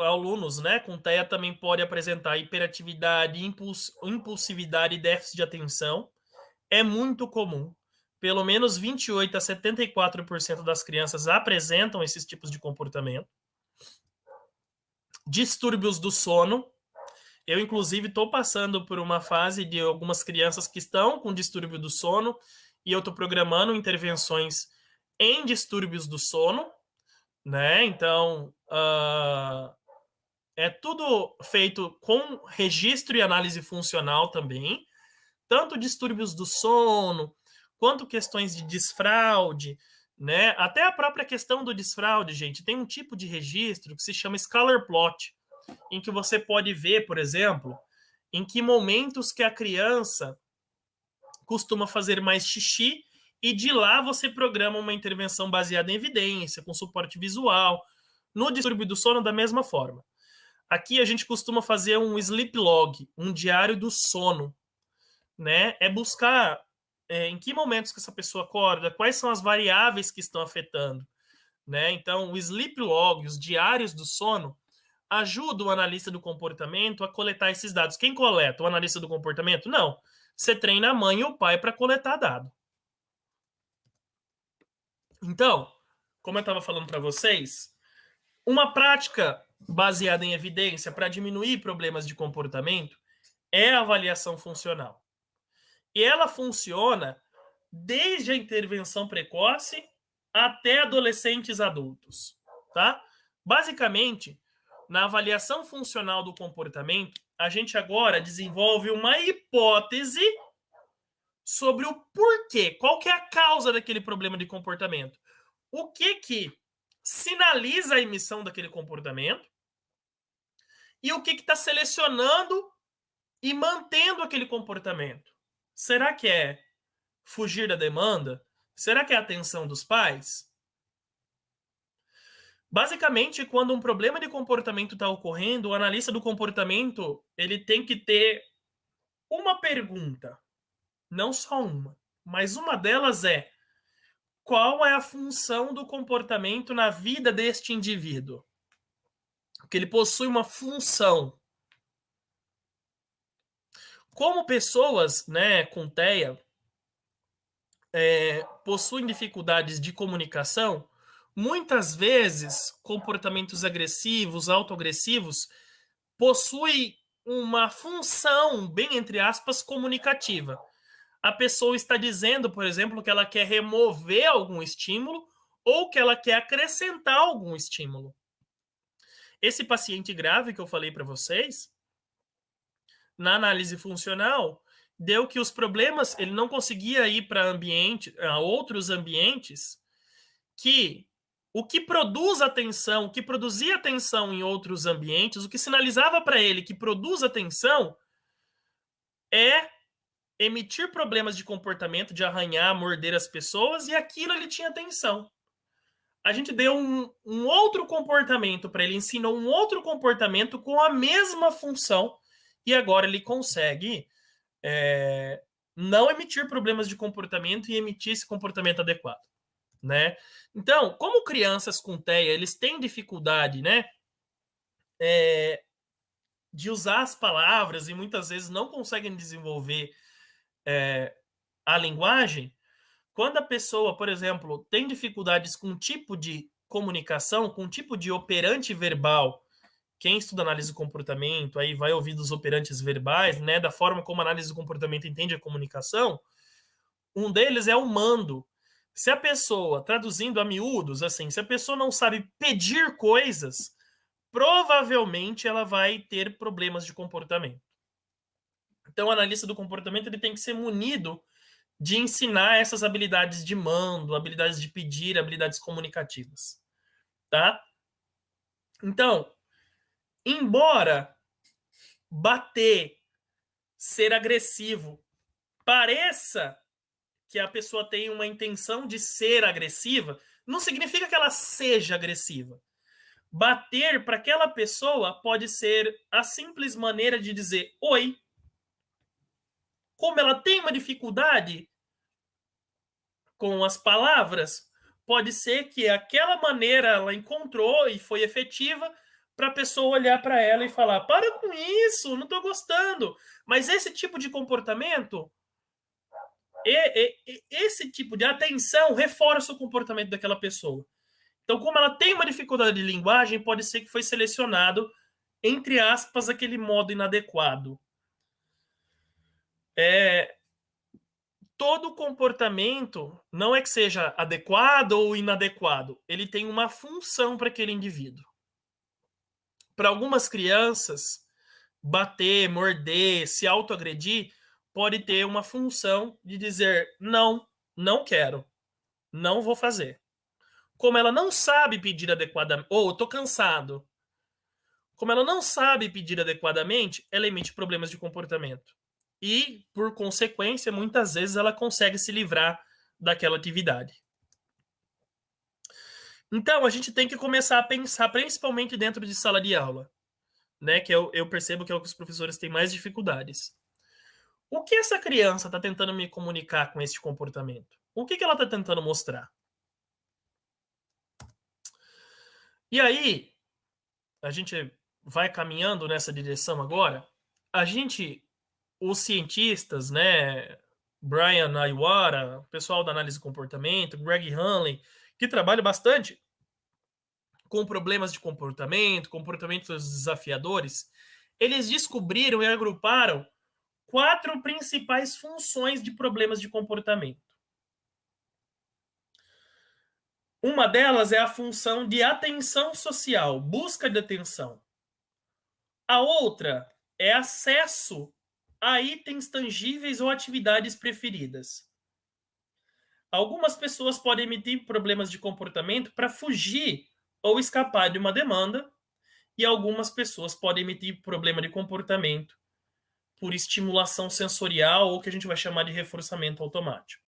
alunos, né, com TEA também podem apresentar hiperatividade, impulsividade e déficit de atenção. É muito comum. Pelo menos 28 a 74% das crianças apresentam esses tipos de comportamento. Distúrbios do sono. Eu, inclusive, estou passando por uma fase de algumas crianças que estão com distúrbio do sono e eu estou programando intervenções em distúrbios do sono, né? Então, é tudo feito com registro e análise funcional também, tanto distúrbios do sono, quanto questões de desfraude, né? Até a própria questão do desfraude, gente, tem um tipo de registro que se chama Scalar Plot, em que você pode ver, por exemplo, em que momentos que a criança costuma fazer mais xixi e de lá você programa uma intervenção baseada em evidência, com suporte visual. No distúrbio do sono, da mesma forma. Aqui a gente costuma fazer um sleep log, um diário do sono, né? É buscar em que momentos que essa pessoa acorda, quais são as variáveis que estão afetando, né? Então, o sleep log, os diários do sono, ajuda o analista do comportamento a coletar esses dados. Quem coleta? O analista do comportamento? Não. Você treina a mãe e o pai para coletar dado. Então, como eu estava falando para vocês, uma prática baseada em evidência para diminuir problemas de comportamento é a avaliação funcional. E ela funciona desde a intervenção precoce até adolescentes adultos, tá? Basicamente, na avaliação funcional do comportamento, a gente agora desenvolve uma hipótese sobre o porquê, qual que é a causa daquele problema de comportamento. O que sinaliza a emissão daquele comportamento e o que está selecionando e mantendo aquele comportamento. Será que é fugir da demanda? Será que é a atenção dos pais? Basicamente, quando um problema de comportamento está ocorrendo, o analista do comportamento ele tem que ter uma pergunta, não só uma, mas uma delas é: qual é a função do comportamento na vida deste indivíduo? Porque ele possui uma função. Como pessoas, né, com TEA, possuem dificuldades de comunicação, muitas vezes comportamentos agressivos, autoagressivos, possuem uma função, bem entre aspas, comunicativa. A pessoa está dizendo, por exemplo, que ela quer remover algum estímulo ou que ela quer acrescentar algum estímulo. Esse paciente grave que eu falei para vocês, na análise funcional, deu que os problemas, ele não conseguia ir para outros ambientes que o que produz atenção, o que produzia atenção em outros ambientes, o que sinalizava para ele que produz atenção é emitir problemas de comportamento, de arranhar, morder as pessoas, e aquilo ele tinha atenção. A gente deu um outro comportamento para ele, ensinou um outro comportamento com a mesma função, e agora ele consegue não emitir problemas de comportamento e emitir esse comportamento adequado, né? Então, como crianças com TEA, eles têm dificuldade, né, de usar as palavras e muitas vezes não conseguem desenvolver a linguagem, quando a pessoa, por exemplo, tem dificuldades com um tipo de comunicação, com um tipo de operante verbal, quem estuda análise do comportamento, aí vai ouvir dos operantes verbais, né, da forma como a análise do comportamento entende a comunicação, um deles é o mando. Se a pessoa, traduzindo a miúdos, assim, se a pessoa não sabe pedir coisas, provavelmente ela vai ter problemas de comportamento. Então, o analista do comportamento ele tem que ser munido de ensinar essas habilidades de mando, habilidades de pedir, habilidades comunicativas, tá? Então, embora bater, ser agressivo, pareça que a pessoa tem uma intenção de ser agressiva, não significa que ela seja agressiva. Bater para aquela pessoa pode ser a simples maneira de dizer oi. Como ela tem uma dificuldade com as palavras, pode ser que aquela maneira ela encontrou e foi efetiva para a pessoa olhar para ela e falar: para com isso, não estou gostando. Mas esse tipo de comportamento, esse tipo de atenção reforça o comportamento daquela pessoa. Então, como ela tem uma dificuldade de linguagem, pode ser que foi selecionado, entre aspas, aquele modo inadequado. Todo comportamento não é que seja adequado ou inadequado, ele tem uma função para aquele indivíduo. Para algumas crianças, bater, morder, se autoagredir, pode ter uma função de dizer não, não quero, não vou fazer. Como ela não sabe pedir adequadamente, ou estou cansado, como ela não sabe pedir adequadamente, ela emite problemas de comportamento. E, por consequência, muitas vezes ela consegue se livrar daquela atividade. Então, a gente tem que começar a pensar, principalmente dentro de sala de aula, né? Que eu percebo que é o que os professores têm mais dificuldades. O que essa criança está tentando me comunicar com esse comportamento? O que ela está tentando mostrar? E aí, a gente vai caminhando nessa direção agora. Os cientistas, né? Brian Aiwara, o pessoal da análise de comportamento, Greg Hanley, que trabalha bastante com problemas de comportamento, comportamentos desafiadores, eles descobriram e agruparam 4 principais funções de problemas de comportamento. Uma delas é a função de atenção social, busca de atenção. A outra é acesso a itens tangíveis ou atividades preferidas. Algumas pessoas podem emitir problemas de comportamento para fugir ou escapar de uma demanda, e algumas pessoas podem emitir problema de comportamento por estimulação sensorial ou que a gente vai chamar de reforçamento automático.